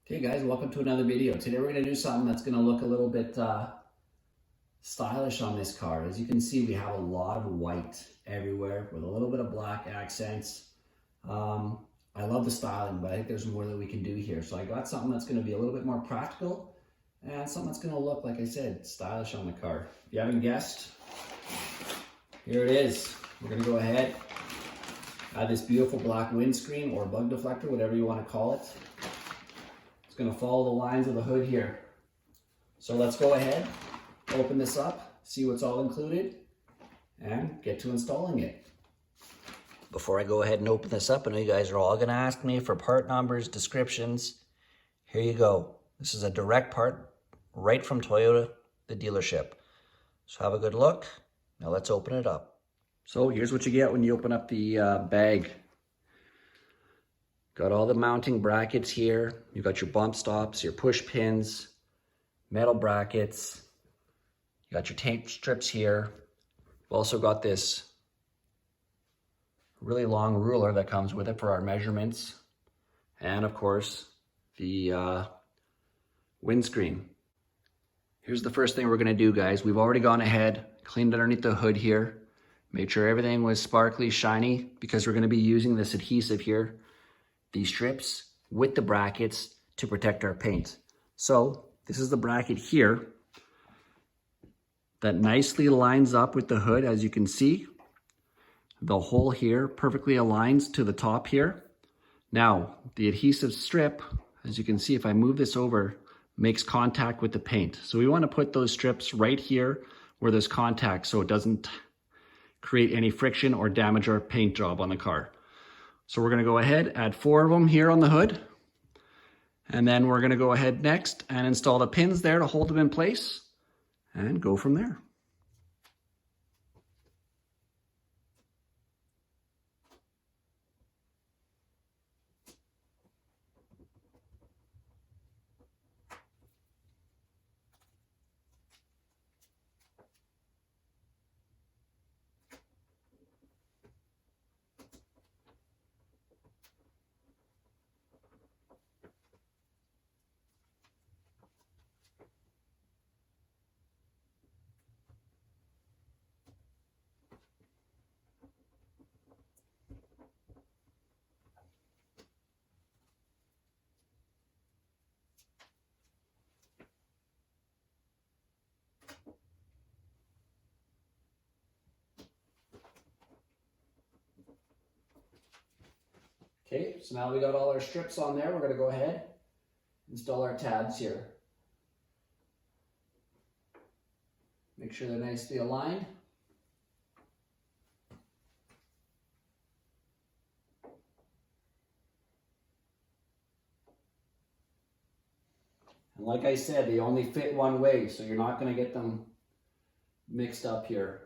Hey guys, welcome to another video. Today we're going to do something that's going to look a little bit stylish on this car. As you can see, we have a lot of white everywhere with a little bit of black accents. I love the styling, but I think there's more that we can do here. So I got something that's going to be a little bit more practical and something that's going to look, like I said, stylish on the car. If you haven't guessed, here it is. We're going to go ahead, add this beautiful black windscreen or bug deflector, whatever you want to call it. Going to follow the lines of the hood here. So let's go ahead, open this up, see what's all included, and get to installing it. Before I go ahead and open this up, I know you guys are all going to ask me for part numbers, descriptions. Here you go. This is a direct part right from Toyota, the dealership. So have a good look. Now let's open it up. So here's what you get when you open up the bag. Got all the mounting brackets here. You've got your bump stops, your push pins, metal brackets. You got your tape strips here. We've also got this really long ruler that comes with it for our measurements. And of course, the windscreen. Here's the first thing we're gonna do, guys. We've already gone ahead, cleaned underneath the hood here, made sure everything was sparkly, shiny, because we're gonna be using this adhesive here, these strips with the brackets to protect our paint. So this is the bracket here that nicely lines up with the hood. As you can see, the hole here perfectly aligns to the top here. Now the adhesive strip, as you can see, if I move this over, makes contact with the paint. So we want to put those strips right here where there's contact so it doesn't create any friction or damage our paint job on the car. So we're going to go ahead, add 4 of them here on the hood. And then we're going to go ahead next and install the pins there to hold them in place and go from there. Okay, so now we got all our strips on there. We're going to go ahead and install our tabs here. Make sure they're nicely aligned. And like I said, they only fit one way, so you're not going to get them mixed up here.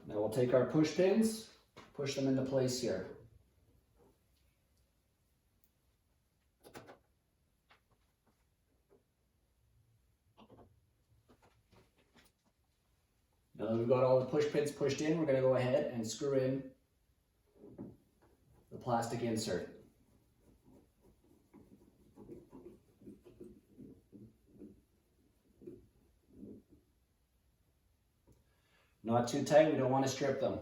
Now we'll take our push pins, push them into place here. Now that we've got all the push pins pushed in, we're going to go ahead and screw in the plastic insert. Not too tight, we don't want to strip them.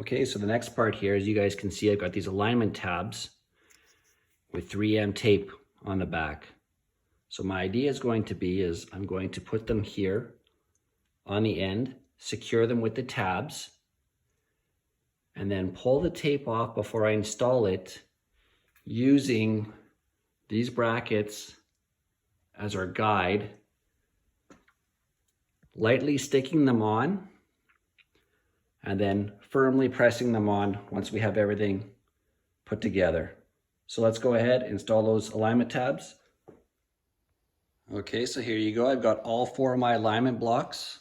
Okay, so the next part here, as you guys can see, I've got these alignment tabs with 3M tape on the back. So my idea is going to be I'm going to put them here on the end, secure them with the tabs, and then pull the tape off before I install it using these brackets as our guide, lightly sticking them on and then firmly pressing them on once we have everything put together. So let's go ahead and install those alignment tabs Okay, so here you go. I've got all 4 of my alignment blocks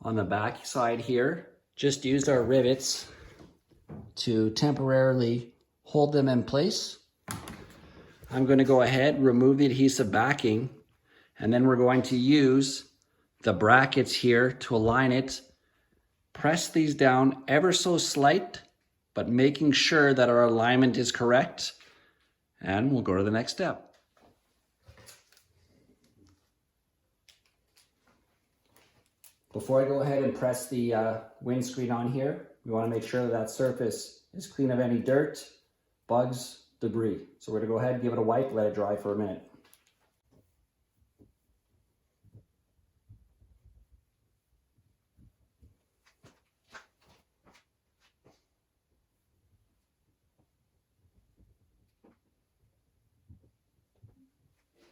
on the back side here. Just used our rivets to temporarily hold them in place. I'm going to go ahead, remove the adhesive backing, and then we're going to use the brackets here to align it. Press these down ever so slight, but making sure that our alignment is correct. And we'll go to the next step. Before I go ahead and press the windscreen on here, we want to make sure that surface is clean of any dirt, bugs, debris. So we're going to go ahead and give it a wipe, let it dry for a minute.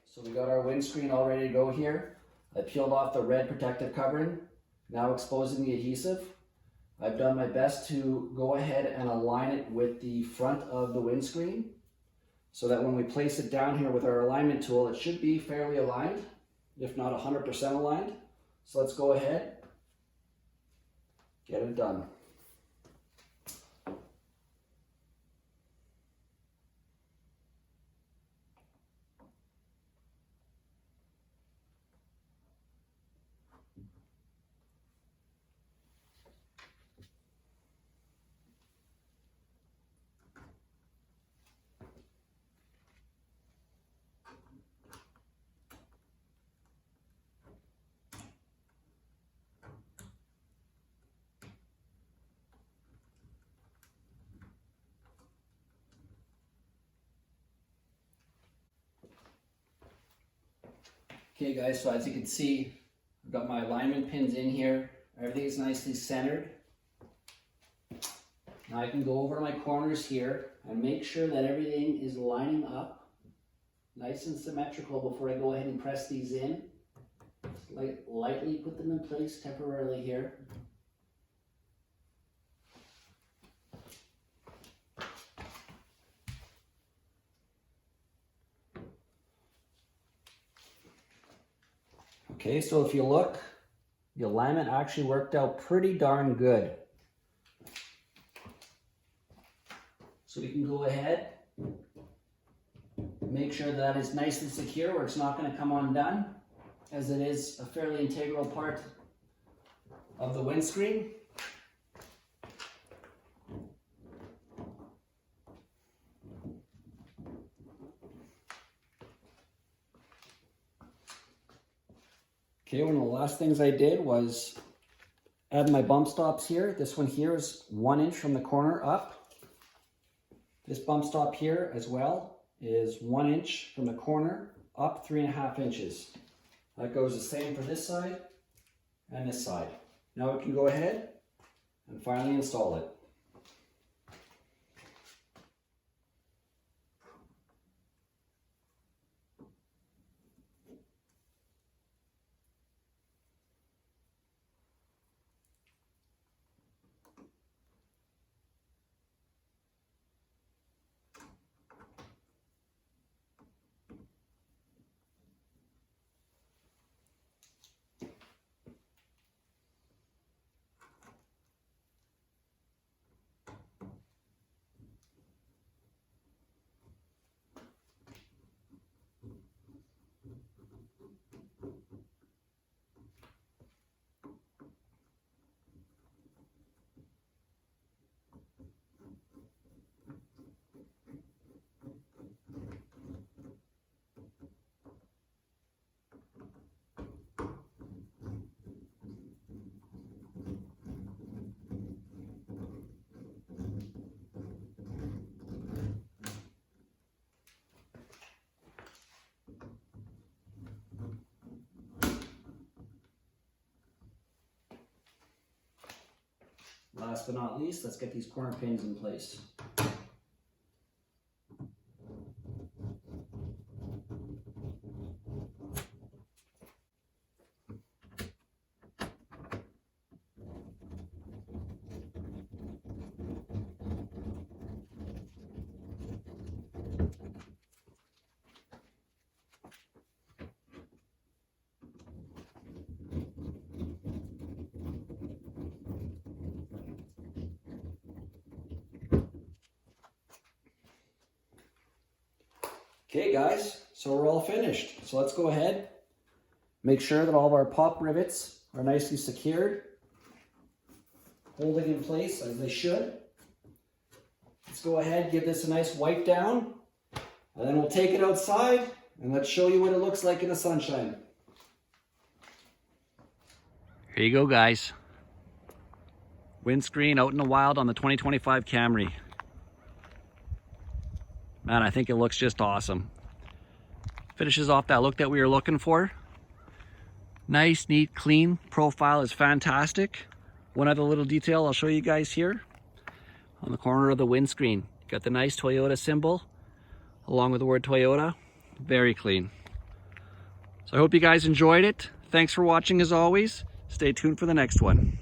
So we got our windscreen all ready to go here. I peeled off the red protective covering, now exposing the adhesive. I've done my best to go ahead and align it with the front of the windscreen so that when we place it down here with our alignment tool, it should be fairly aligned, if not 100% aligned. So let's go ahead, get it done. Okay guys, so as you can see, I've got my alignment pins in here. Everything is nicely centered. Now I can go over my corners here and make sure that everything is lining up nice and symmetrical before I go ahead and press these in. Just lightly put them in place temporarily here. Okay, so if you look, the alignment actually worked out pretty darn good. So we can go ahead, make sure that is nice and secure where it's not going to come undone, as it is a fairly integral part of the windscreen. Okay, one of the last things I did was add my bump stops here. This one here is 1 inch from the corner up. This bump stop here as well is 1 inch from the corner up 3.5 inches. That goes the same for this side and this side. Now we can go ahead and finally install it. Last but not least, let's get these corner pins in place. Okay guys, so we're all finished. So let's go ahead, make sure that all of our pop rivets are nicely secured, holding in place as they should. Let's go ahead, give this a nice wipe down, and then we'll take it outside and let's show you what it looks like in the sunshine. Here you go guys. Windscreen out in the wild on the 2025 Camry. Man, I think it looks just awesome. Finishes off that look that we were looking for. Nice, neat, clean profile is fantastic. One other little detail I'll show you guys here. On the corner of the windscreen, got the nice Toyota symbol along with the word Toyota. Very clean. So I hope you guys enjoyed it. Thanks for watching as always. Stay tuned for the next one.